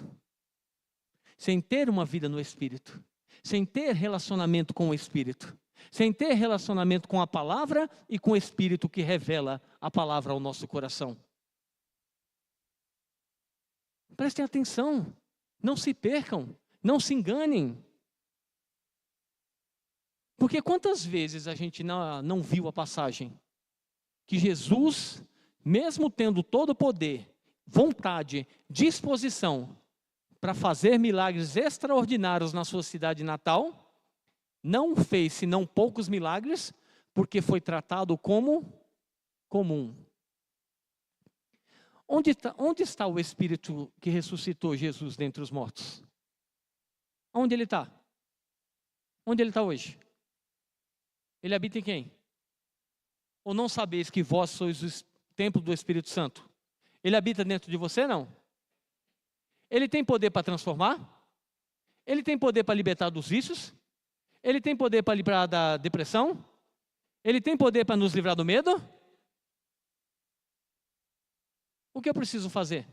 sem ter uma vida no Espírito, sem ter relacionamento com o Espírito, sem ter relacionamento com a palavra e com o Espírito que revela a palavra ao nosso coração? Prestem atenção, Não se percam, não se enganem. Porque quantas vezes a gente não viu a passagem que Jesus, mesmo tendo todo o poder, vontade, disposição para fazer milagres extraordinários na sua cidade natal, não fez senão poucos milagres, porque foi tratado como comum. Onde está o Espírito que ressuscitou Jesus dentre os mortos? Onde ele está? Onde ele está hoje? Ele habita em quem? Ou não sabeis que vós sois o templo do Espírito Santo? Ele habita dentro de você, não? Ele tem poder para transformar? Ele tem poder para libertar dos vícios? Ele tem poder para livrar da depressão? Ele tem poder para nos livrar do medo? O que eu preciso fazer?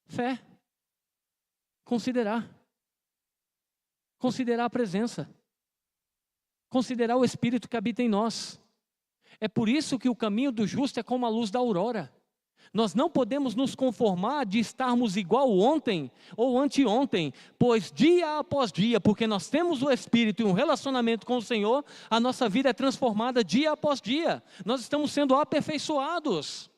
Fé. Considerar. Considerar a presença. Considerar o Espírito que habita em nós. É por isso que o caminho do justo é como a luz da aurora. Nós não podemos nos conformar de estarmos igual ontem ou anteontem, pois dia após dia, porque nós temos o Espírito e um relacionamento com o Senhor, a nossa vida é transformada dia após dia. Nós estamos sendo aperfeiçoados.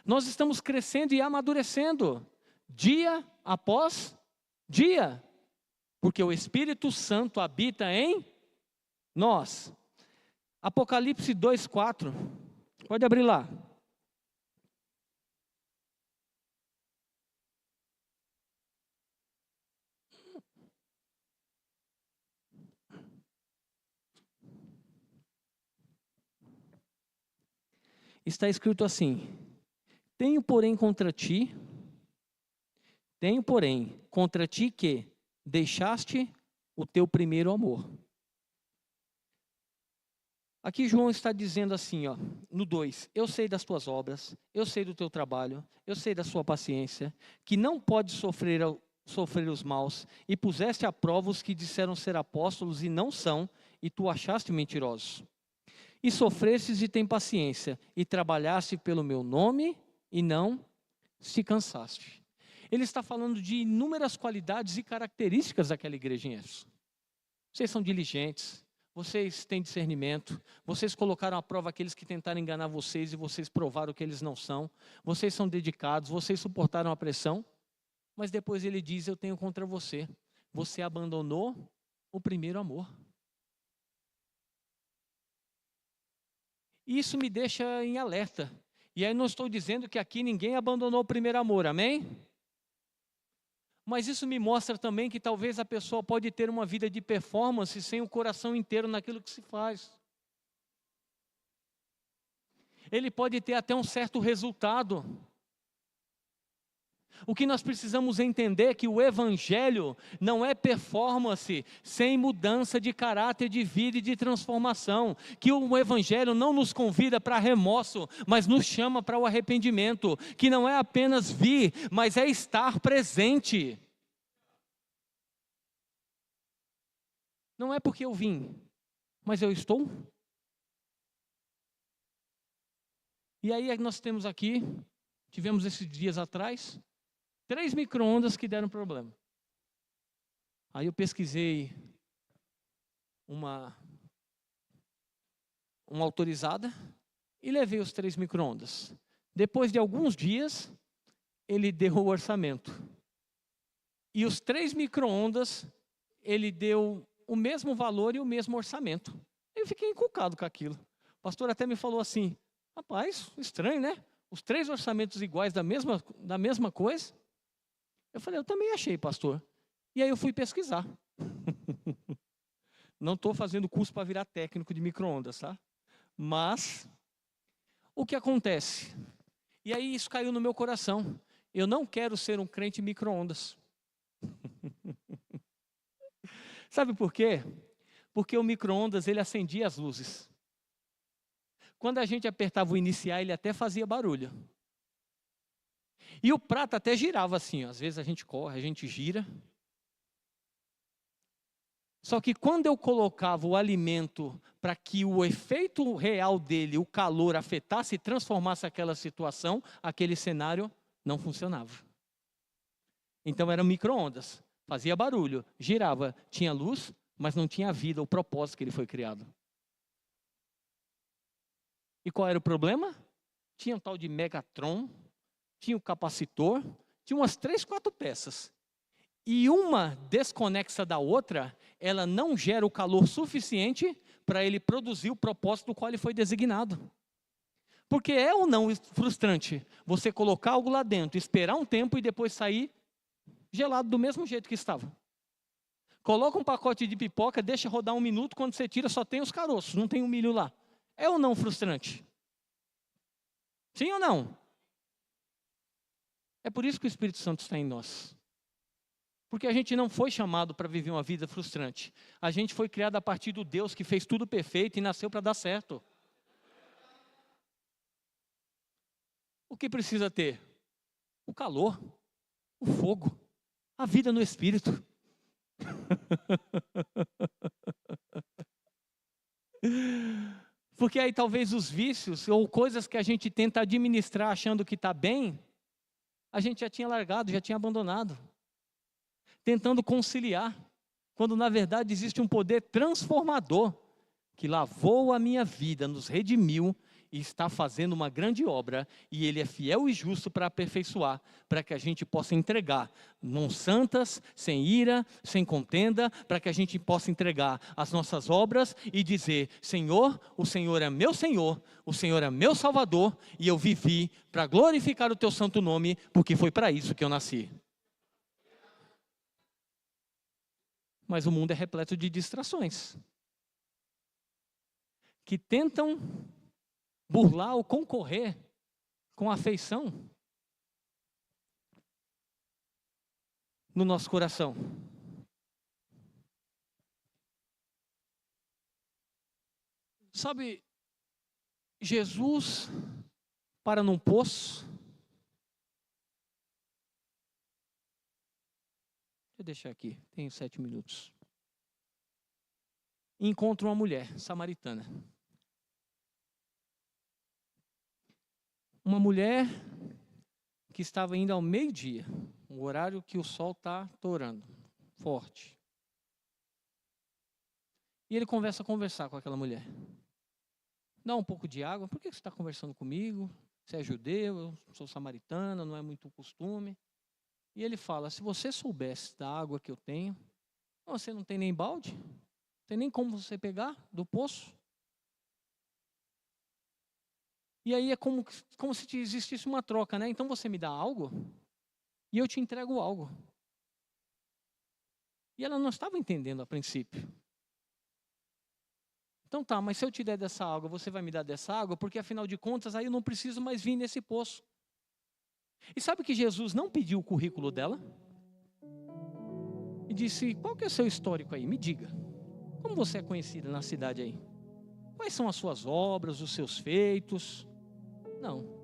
Nós estamos crescendo e amadurecendo, dia após dia, porque o Espírito Santo habita em nós. Apocalipse 2:4, pode abrir lá. Está escrito assim: tenho, porém, contra ti que deixaste o teu primeiro amor. Aqui João está dizendo assim, ó, no 2, eu sei das tuas obras, eu sei do teu trabalho, eu sei da sua paciência, que não pode sofrer os maus, e puseste à prova os que disseram ser apóstolos e não são, e tu achaste mentirosos. E sofrestes e tem paciência, e trabalhaste pelo meu nome, e não se cansaste. Ele está falando de inúmeras qualidades e características daquela igreja em Éfeso. Vocês são diligentes, vocês têm discernimento, vocês colocaram à prova aqueles que tentaram enganar vocês e vocês provaram que eles não são. Vocês são dedicados, vocês suportaram a pressão, mas depois ele diz, eu tenho contra você. Você abandonou o primeiro amor. Isso me deixa em alerta. E aí não estou dizendo que aqui ninguém abandonou o primeiro amor, amém? Mas isso me mostra também que talvez a pessoa pode ter uma vida de performance sem o coração inteiro naquilo que se faz. Ele pode ter até um certo resultado. O que nós precisamos entender é que o Evangelho não é performance sem mudança de caráter, de vida e de transformação. Que o Evangelho não nos convida para remorso, mas nos chama para o arrependimento. Que não é apenas vir, mas é estar presente. Não é porque eu vim, mas eu estou. E aí nós temos aqui, tivemos esses dias atrás, 3 micro-ondas que deram problema. Aí eu pesquisei uma autorizada e levei os 3 micro-ondas. Depois de alguns dias, ele deu o orçamento. E os 3 micro-ondas, ele deu o mesmo valor e o mesmo orçamento. Eu fiquei encucado com aquilo. O pastor até me falou assim, rapaz, estranho, né? Os 3 orçamentos iguais da mesma coisa. Eu falei, eu também achei, pastor. E aí eu fui pesquisar. Não estou fazendo curso para virar técnico de micro-ondas, tá? Mas, o que acontece? E aí isso caiu no meu coração. Eu não quero ser um crente micro-ondas. Sabe por quê? Porque o micro-ondas, ele acendia as luzes. Quando a gente apertava o iniciar, ele até fazia barulho. E o prato até girava assim, ó. Às vezes a gente corre, a gente gira. Só que quando eu colocava o alimento para que o efeito real dele, o calor, afetasse e transformasse aquela situação, aquele cenário não funcionava. Então era micro-ondas, fazia barulho, girava, tinha luz, mas não tinha vida, o propósito que ele foi criado. E qual era o problema? Tinha um tal de Megatron, tinha o capacitor, tinha umas 3, 4 peças. E uma desconexa da outra, ela não gera o calor suficiente para ele produzir o propósito do qual ele foi designado. Porque é ou não frustrante você colocar algo lá dentro, esperar um tempo e depois sair gelado do mesmo jeito que estava. Coloca um pacote de pipoca, deixa rodar 1 minuto, quando você tira só tem os caroços, não tem o milho lá. É ou não frustrante? Sim ou não? É por isso que o Espírito Santo está em nós. Porque a gente não foi chamado para viver uma vida frustrante. A gente foi criado a partir do Deus que fez tudo perfeito e nasceu para dar certo. O que precisa ter? O calor, o fogo, a vida no Espírito. Porque aí talvez os vícios ou coisas que a gente tenta administrar achando que está bem, a gente já tinha largado, já tinha abandonado. Tentando conciliar, quando na verdade existe um poder transformador que lavou a minha vida, nos redimiu e está fazendo uma grande obra, e Ele é fiel e justo para aperfeiçoar, para que a gente possa entregar, mãos santas, sem ira, sem contenda, para que a gente possa entregar as nossas obras e dizer: Senhor, o Senhor é meu Senhor, o Senhor é meu Salvador, e eu vivi para glorificar o Teu santo nome, porque foi para isso que eu nasci. Mas o mundo é repleto de distrações que tentam burlar ou concorrer com a afeição no nosso coração. Sabe, Jesus para num poço. Deixa eu deixar aqui, tenho 7 minutos. Encontra uma mulher samaritana. Uma mulher que estava indo ao meio-dia, um horário que o sol está torando, forte. E ele começa a conversar com aquela mulher. Dá um pouco de água. Por que você está conversando comigo? Você é judeu, eu sou samaritana, não é muito costume. E ele fala: se você soubesse da água que eu tenho, você não tem nem balde, não tem nem como você pegar do poço. E aí é como se existisse uma troca, né? Então você me dá algo e eu te entrego algo. E ela não estava entendendo a princípio. Então tá, mas se eu te der dessa água, você vai me dar dessa água? Porque afinal de contas, aí eu não preciso mais vir nesse poço. E sabe que Jesus não pediu o currículo dela? E disse: qual que é o seu histórico aí? Me diga. Como você é conhecida na cidade aí? Quais são as suas obras, os seus feitos? Não.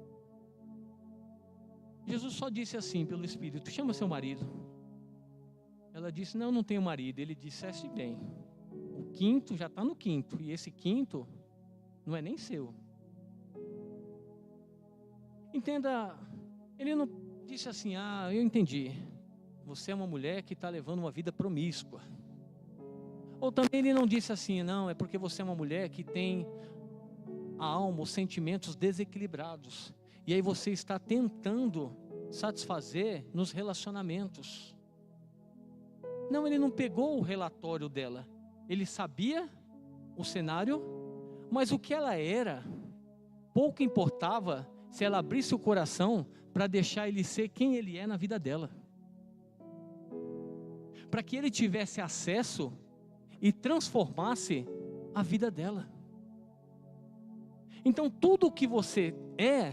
Jesus só disse assim pelo Espírito: chama seu marido. Ela disse: não, não tenho marido. Ele disseste bem. O quinto já está no quinto. E esse quinto não é nem seu. Entenda, ele não disse assim: ah, eu entendi. Você é uma mulher que está levando uma vida promíscua. Ou também ele não disse assim: não, é porque você é uma mulher que tem a alma, os sentimentos desequilibrados. E aí você está tentando satisfazer nos relacionamentos. Não, ele não pegou o relatório dela. Ele sabia o cenário, mas o que ela era, pouco importava se ela abrisse o coração para deixar ele ser quem ele é na vida dela. Para que ele tivesse acesso e transformasse a vida dela. Então tudo o que você é,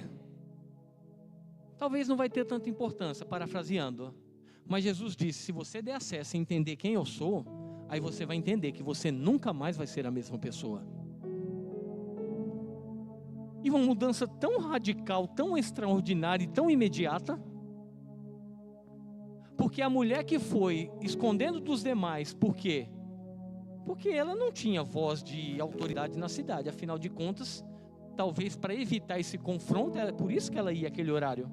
talvez não vai ter tanta importância, parafraseando. Mas Jesus disse: se você der acesso e entender quem eu sou, aí você vai entender que você nunca mais vai ser a mesma pessoa. E uma mudança tão radical, tão extraordinária e tão imediata, porque a mulher que foi escondendo dos demais, porque Porque ela não tinha voz de autoridade na cidade, afinal de contas, talvez para evitar esse confronto, é por isso que ela ia àquele horário.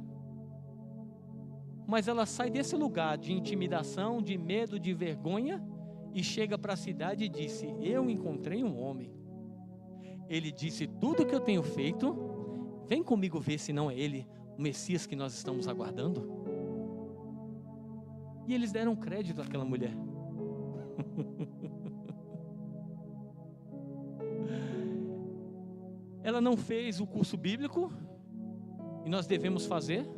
Mas ela sai desse lugar de intimidação, de medo, de vergonha, e chega para a cidade e disse: eu encontrei um homem. Ele disse tudo o que eu tenho feito, vem comigo ver se não é ele, o Messias que nós estamos aguardando. E eles deram crédito àquela mulher. Ela não fez o curso bíblico, e nós devemos fazer.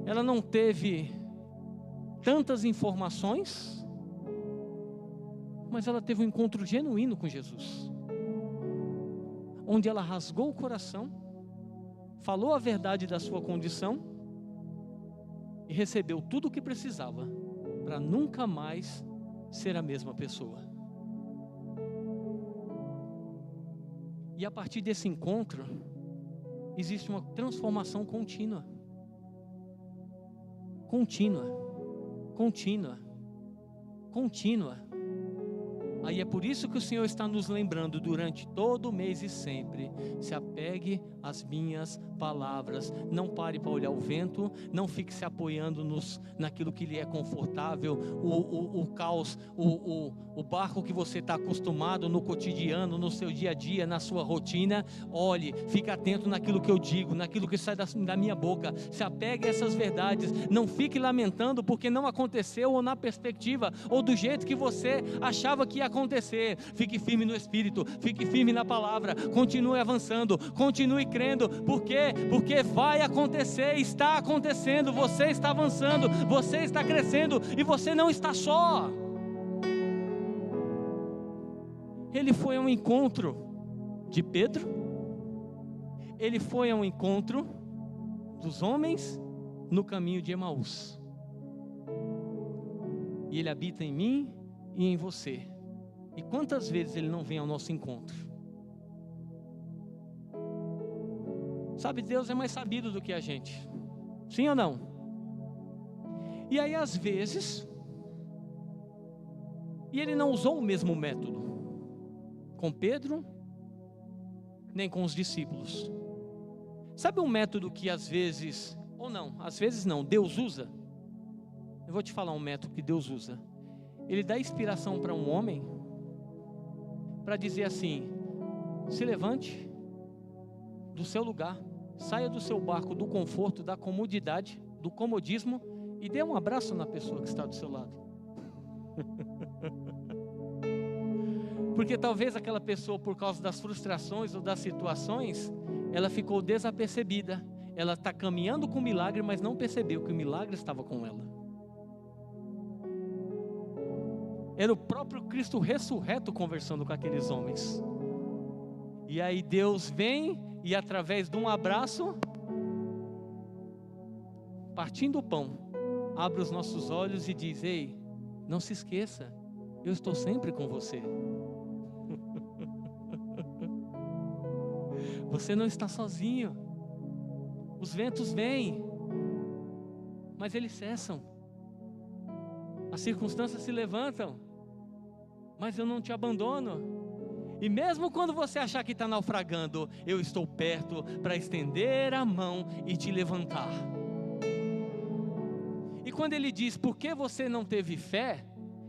Ela não teve tantas informações, mas ela teve um encontro genuíno com Jesus, onde ela rasgou o coração, falou a verdade da sua condição e recebeu tudo o que precisava para nunca mais ser a mesma pessoa. E a partir desse encontro, existe uma transformação contínua. Contínua. Aí é por isso que o Senhor está nos lembrando durante todo o mês e sempre: se apegue às minhas palavras, não pare para olhar o vento, não fique se apoiando naquilo que lhe é confortável, o caos, o barco que você está acostumado no cotidiano, no seu dia a dia, na sua rotina. Olhe, fique atento naquilo que eu digo, naquilo que sai da minha boca, se apegue a essas verdades, não fique lamentando porque não aconteceu, ou na perspectiva, ou do jeito que você achava que ia acontecer. Fique firme no Espírito, fique firme na palavra, continue avançando, continue crendo. Por quê? Porque vai acontecer, está acontecendo, você está avançando, você está crescendo e você não está só. Ele foi a um encontro de Pedro, ele foi a um encontro dos homens no caminho de Emaús, e ele habita em mim e em você. E quantas vezes ele não vem ao nosso encontro? Sabe, Deus é mais sabido do que a gente, sim ou não? E aí às vezes, e ele não usou o mesmo método com Pedro, nem com os discípulos. Sabe um método que às vezes não, Deus usa? Eu vou te falar um método que Deus usa. Ele dá inspiração para um homem, para dizer assim: se levante do seu lugar, saia do seu barco, do conforto, da comodidade, do comodismo, e dê um abraço na pessoa que está do seu lado. Porque talvez aquela pessoa, por causa das frustrações ou das situações, ela ficou desapercebida. Ela está caminhando com o milagre, mas não percebeu que o milagre estava com ela. Era o próprio Cristo ressurreto conversando com aqueles homens. E aí Deus vem e através de um abraço, partindo o pão, abre os nossos olhos e diz: ei, não se esqueça, eu estou sempre com você. Você não está sozinho. Os ventos vêm, mas eles cessam. As circunstâncias se levantam, mas eu não te abandono. E mesmo quando você achar que está naufragando, eu estou perto para estender a mão e te levantar. E quando ele diz: por que você não teve fé?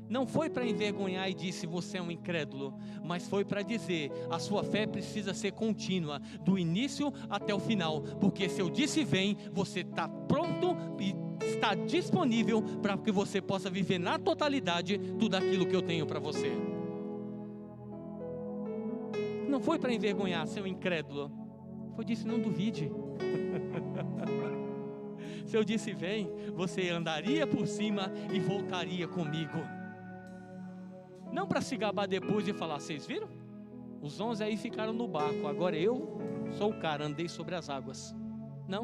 Não foi para envergonhar e disse: você é um incrédulo, mas foi para dizer: a sua fé precisa ser contínua, do início até o final, porque se eu disse vem, você está pronto e está disponível para que você possa viver na totalidade tudo aquilo que eu tenho para você. Não foi para envergonhar, seu incrédulo. Foi disse: não duvide. Se eu disse vem, você andaria por cima e voltaria comigo. Não para se gabar depois e falar: vocês viram? Os 11 aí ficaram no barco, agora eu sou o cara, andei sobre as águas. Não,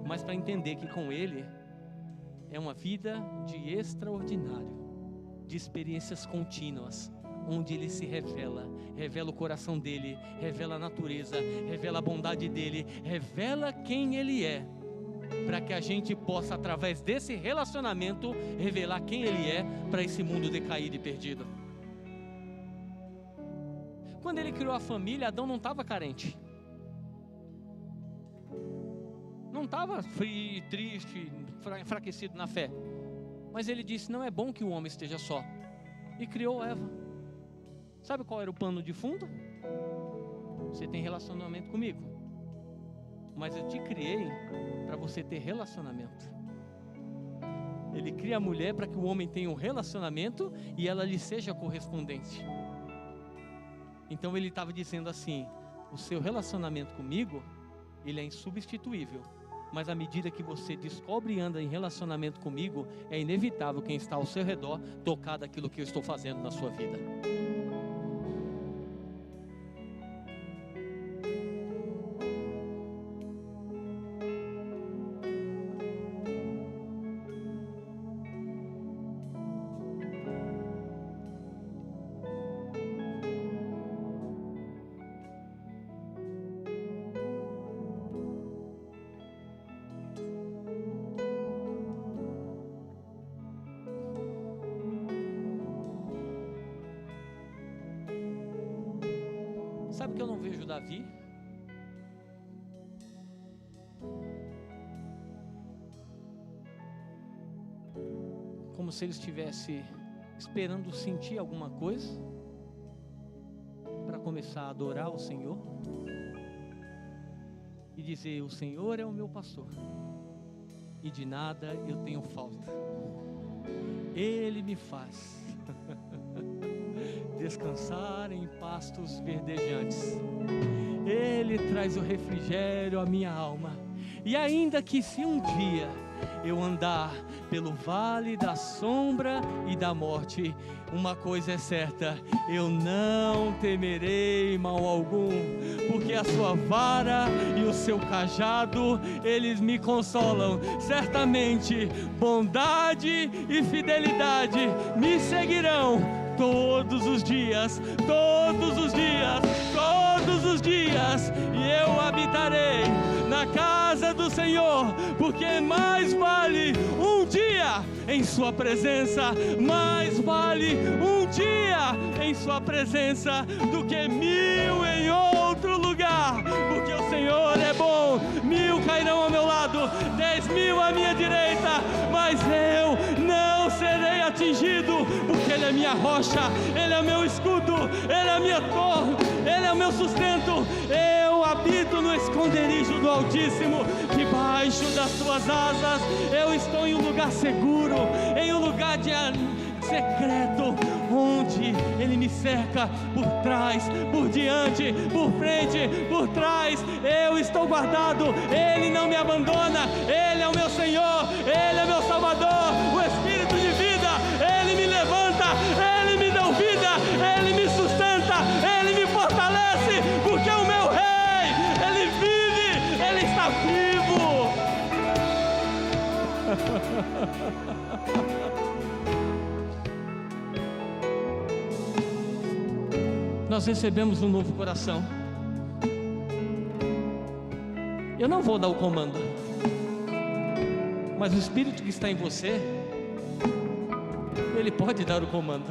mas para entender que com ele é uma vida de extraordinário, de experiências contínuas, onde ele se revela o coração dele, revela a natureza, revela a bondade dele, revela quem ele é. para que a gente possa, através desse relacionamento, revelar quem Ele é para esse mundo decaído e perdido. Quando Ele criou a família, Adão não estava carente, não estava frio, triste, enfraquecido na fé, mas Ele disse: não é bom que o homem esteja só, e criou Eva. Sabe qual era o pano de fundo? Você tem relacionamento comigo, mas eu te criei para você ter relacionamento. Ele cria a mulher para que o homem tenha um relacionamento e ela lhe seja correspondente. Então Ele estava dizendo assim: o seu relacionamento comigo, ele é insubstituível, mas à medida que você descobre e anda em relacionamento comigo, é inevitável quem está ao seu redor tocar daquilo que eu estou fazendo na sua vida. Sabe que eu não vejo Davi? Como se ele estivesse esperando sentir alguma coisa para começar a adorar o Senhor e dizer: o Senhor é o meu pastor e de nada eu tenho falta. Ele me faz descansar em pastos verdejantes. Ele traz o refrigério à minha alma. E ainda que se um dia eu andar pelo vale da sombra e da morte, uma coisa é certa: eu não temerei mal algum, porque a sua vara e o seu cajado, eles me consolam. Certamente bondade e fidelidade me seguirão todos os dias, todos os dias, todos os dias, e eu habitarei na casa do Senhor, porque mais vale um dia em sua presença, mais vale um dia em sua presença do que 1000 em outro lugar, porque o Senhor é bom. 1000 cairão ao meu lado, 10.000 à minha direita, mas eu não serei atingido, porque Ele é minha rocha, Ele é meu escudo, Ele é a minha torre, Ele é o meu sustento. Eu habito no esconderijo do Altíssimo, debaixo das suas asas eu estou em um lugar seguro, em um lugar de secreto, onde Ele me cerca por trás, por diante, por frente, por trás. Eu estou guardado, Ele não me abandona. Ele é o meu Senhor, Ele é meu Salvador, o Espírito de vida. Ele me levanta, Ele me dá vida, Ele me sustenta, Ele me fortalece, porque o meu Rei, Ele vive, Ele está vivo. Nós recebemos um novo coração. Eu não vou dar o comando, mas o Espírito que está em você, Ele pode dar o comando.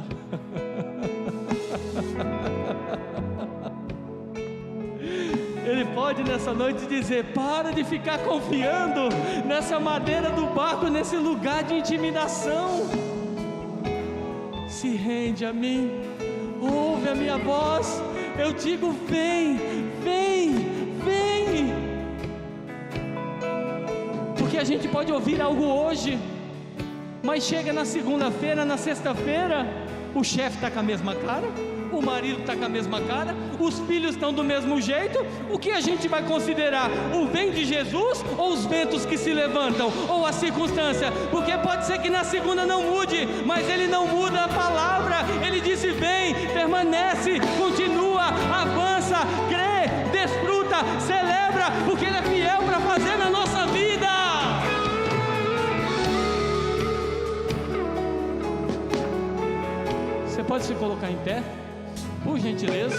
Ele pode nessa noite dizer: para de ficar confiando nessa madeira do barco, nesse lugar de intimidação. Se rende a mim, ouve a minha voz. Eu digo: vem, vem, vem. Porque a gente pode ouvir algo hoje, mas chega na segunda-feira, na sexta-feira, o chefe está com a mesma cara, o marido está com a mesma cara, os filhos estão do mesmo jeito. O que a gente vai considerar? O vem de Jesus ou os ventos que se levantam? Ou a circunstância? Porque pode ser que na segunda não mude, mas Ele não muda a palavra. Ele disse: vem, permanece, continua, avança, crê, desfruta, celebra, porque Ele é fiel para fazer na nossa vida. Você pode se colocar em pé, por gentileza.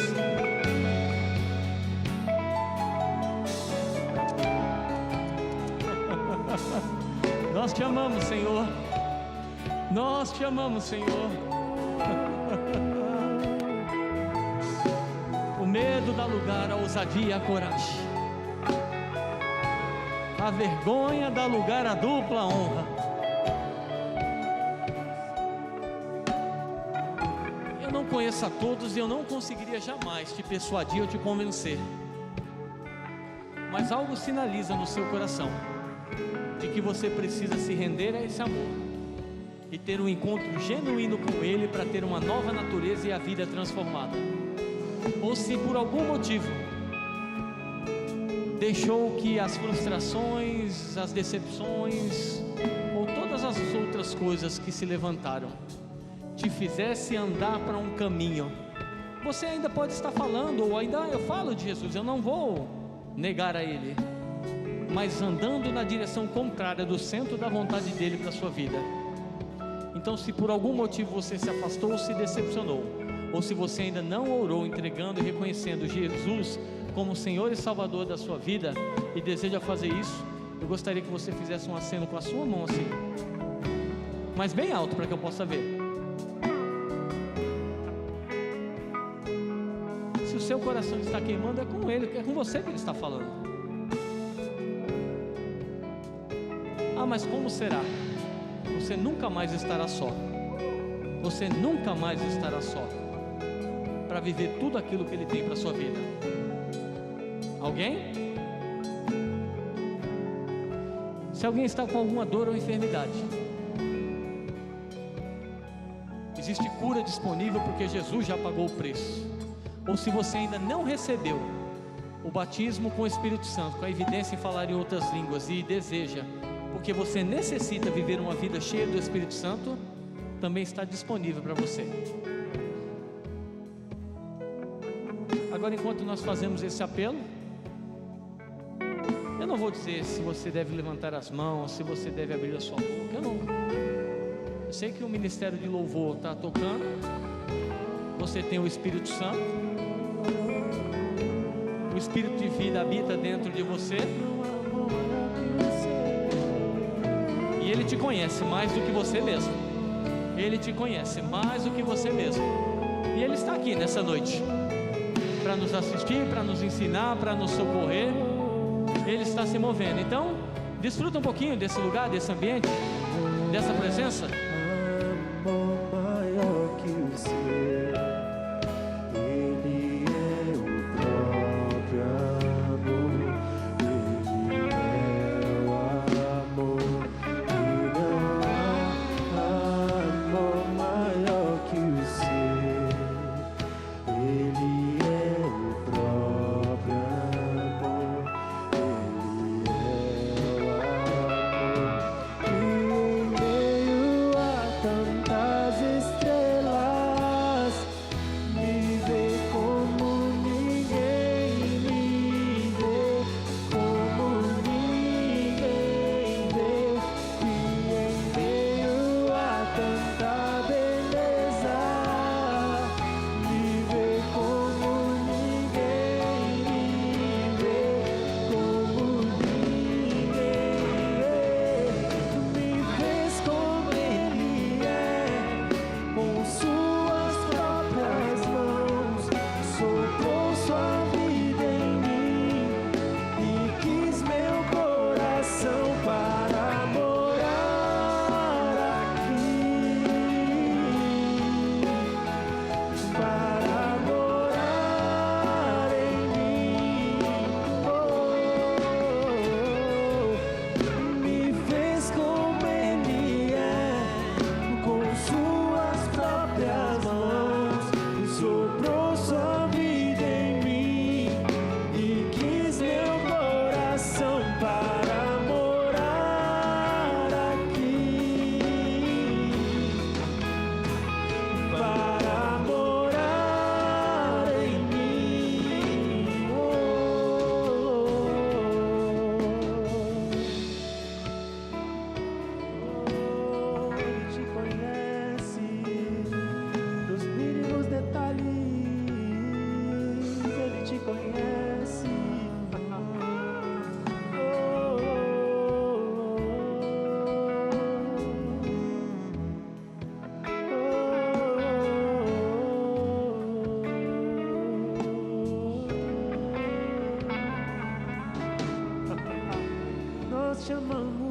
Nós te amamos, Senhor. Nós te amamos, Senhor. O medo dá lugar à ousadia e à coragem. A vergonha dá lugar à dupla honra. Eu não conheço a todos e eu não conseguiria jamais te persuadir ou te convencer. Mas algo sinaliza no seu coração de que você precisa se render a esse amor e ter um encontro genuíno com Ele para ter uma nova natureza e a vida transformada. Ou se por algum motivo deixou que as frustrações, as decepções ou todas as outras coisas que se levantaram te fizesse andar para um caminho. Você ainda pode estar falando, ou ainda eu falo de Jesus, eu não vou negar a Ele, mas andando na direção contrária do centro da vontade dEle para a sua vida. Então, se por algum motivo você se afastou ou se decepcionou, ou se você ainda não orou entregando e reconhecendo Jesus como Senhor e Salvador da sua vida e deseja fazer isso, eu gostaria que você fizesse um aceno com a sua mão assim, mas bem alto para que eu possa ver. Se o seu coração está queimando, é com Ele, é com você que Ele está falando. Ah, mas como será? Você nunca mais estará só. Você nunca mais estará só para viver tudo aquilo que Ele tem para a sua vida. Alguém? Se alguém está com alguma dor ou enfermidade, existe cura disponível porque Jesus já pagou o preço. Ou se você ainda não recebeu o batismo com o Espírito Santo, com a evidência em falar em outras línguas e deseja, porque você necessita viver uma vida cheia do Espírito Santo, também está disponível para você. Agora, enquanto nós fazemos esse apelo, eu não vou dizer se você deve levantar as mãos, se você deve abrir a sua boca, eu sei que o ministério de louvor está tocando, você tem o Espírito Santo, o Espírito de vida habita dentro de você, e Ele te conhece mais do que você mesmo. Ele te conhece mais do que você mesmo, e Ele está aqui nessa noite para nos assistir, para nos ensinar, para nos socorrer. Ele está se movendo. Então, desfruta um pouquinho desse lugar, desse ambiente, dessa presença. Amor maior que o seu, Ele é o próprio amor, Ele é o amor, e não há amor maior que o seu, Ele é o próprio amor, Ele é o amor, e em meio a tantas estrelas, nós te amamos.